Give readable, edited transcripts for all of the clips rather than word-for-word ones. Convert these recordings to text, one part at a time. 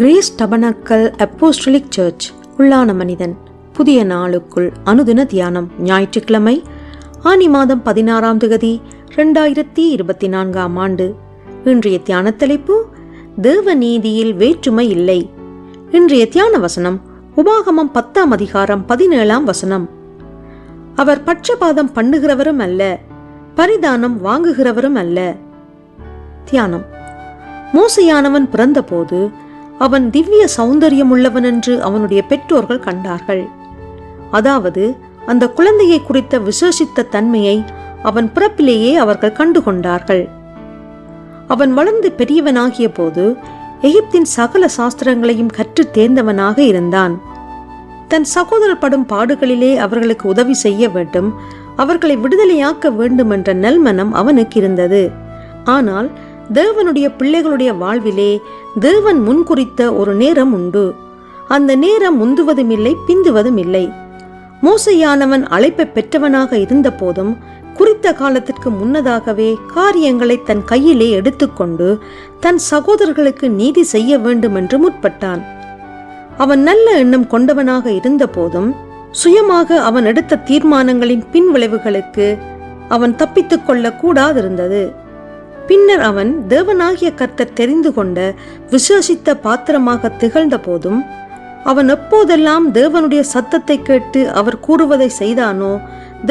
Grace tabernacle apostolic search உள்ளான மனிதன் புதிய நாளுக்குள் அனுதின தியானம். ஞாயிற்றுக்கிழமை ஆனி மாதம் 16ஆம் தேதி 2024ஆம் ஆண்டு. இன்றைய தியான தலைப்பு தேவ நீதியில் வேற்றுமை இல்லை. இன்றைய தியான வசனம் உபாகமம் 10ஆம் அதிகாரம் 17ஆம் வசனம். அவர் பட்சபாதம் பண்ணுகிறவரும் அல்ல, பரிதானம் வாங்குகிறவரும் அல்ல. தியானம். மோசையானவன் பிறந்தபோது அவன் திவ்ய சௌந்தரியம் உள்ளவன் என்று அவனுடைய பெற்றோர்கள் கண்டார்கள். அதாவது அந்த குழந்தையை குறித்த விசேஷித்த தன்மையை அவன் பிறப்பிலேயே அவர்கள் கண்டுகொண்டார்கள். அவன் வளர்ந்து பெரியவனாகிய போது எகிப்தின் சகல சாஸ்திரங்களையும் கற்று தேர்ந்தவனாக இருந்தான். தன் சகோதரர் படும் பாடுகளிலே அவர்களுக்கு உதவி செய்ய வேண்டும், அவர்களை விடுதலையாக்க வேண்டும் என்ற நல்மனம் அவனுக்கு இருந்தது. ஆனால் தேவனுடைய பிள்ளைகளுடைய வாழ்விலே தேவன் முன்குறித்த ஒரு நேரம் உண்டு. அந்த நேரம் முந்துவதும் இல்லை, பிந்துவதும் இல்லை. மோசையானவன் அழைப்பை பெற்றவனாக இருந்த போதும் குறித்த காலத்திற்கு முன்னதாகவே காரியங்களை தன் கையிலே எடுத்துக்கொண்டு தன் சகோதரர்களுக்கு நீதி செய்ய வேண்டும் என்று முற்பட்டான். அவன் நல்ல எண்ணம் கொண்டவனாக இருந்த போதும் சுயமாக அவன் எடுத்த தீர்மானங்களின் பின்விளைவுகளுக்கு அவன் தப்பித்துக் கொள்ள கூடாதிருந்தது. பின்னர் அவன் தேவனாகிய கர்த்தர் தெரிந்து கொண்ட விசேஷித்த பாத்திரமாக திகழ்ந்த போதும் அவன் எப்போதெல்லாம் தேவனுடைய சத்தத்தை கேட்டு அவர் கூறுவதை செய்தானோ,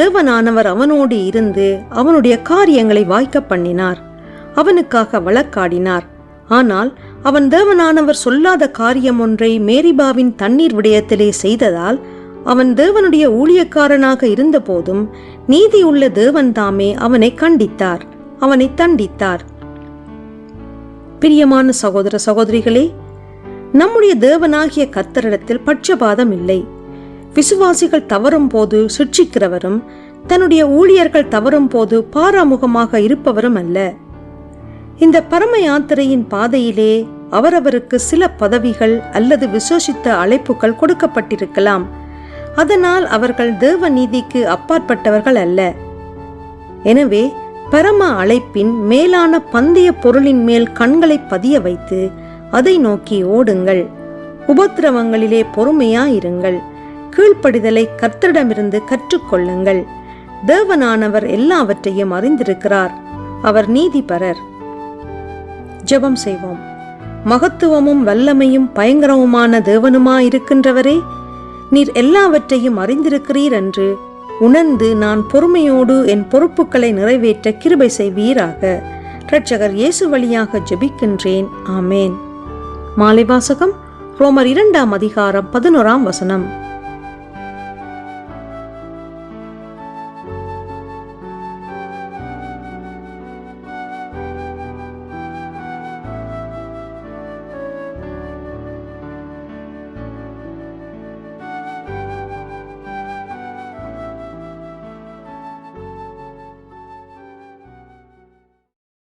தேவனானவர் அவனோடு இருந்து அவனுடைய காரியங்களை வாய்க்க பண்ணினார், அவனுக்காக வழக்காடினார். ஆனால் அவன் தேவனானவர் சொல்லாத காரியம் ஒன்றை மேரிபாவின் தண்ணீர் விடயத்திலே செய்ததால் அவன் தேவனுடைய ஊழியக்காரனாக இருந்த போதும் நீதியுள்ள தேவன் தாமே அவனை கண்டித்தார், அவனை தண்டித்தார். பிரியமான சகோதர சகோதரிகளே, நம்முடைய தேவனாகிய கர்த்தரிடத்தில் பட்சபாதம் இல்லை. விசுவாசிகள் தவறும் போது சிட்சிக்கிறவரும் தன்னுடைய ஊழியர்கள் தவறும் போது பாராமுகமாக இருப்பவரும் அல்ல. இந்த பரம யாத்திரையின் பாதையிலே அவரவருக்கு சில பதவிகள் அல்லது விசேஷித்த அழைப்புகள் கொடுக்கப்பட்டிருக்கலாம். அதனால் அவர்கள் தேவ நீதிக்கு அப்பாற்பட்டவர்கள் அல்ல. எனவே பரம அழைப்பின் மேலான பந்தய பொருளின் மேல் கண்களை பதிய வைத்து அதை நோக்கி ஓடுங்கள். உபத்திரவங்களிலே பொறுமையாயிருங்கள். கீழ்ப்படிதலை கர்த்தரிடமிருந்து கற்றுக்கொள்ளுங்கள். தேவனானவர் எல்லாவற்றையும் அறிந்திருக்கிறார், அவர் நீதிபரர். ஜெபம் செய்வோம். மகத்துவமும் வல்லமையும் பயங்கரமுமான தேவனுமாயிருக்கின்றவரே, நீர் எல்லாவற்றையும் அறிந்திருக்கிறீர் என்று உணர்ந்து நான் பொறுமையோடு என் பொறுப்புகளை நிறைவேற்ற கிருபை செய்வீராக. இரட்சகர் இயேசு வழியாக ஜெபிக்கின்றேன். ஆமேன். மாலை வாசகம் ரோமர் 2ஆம் அதிகாரம் 11ஆம் வசனம்.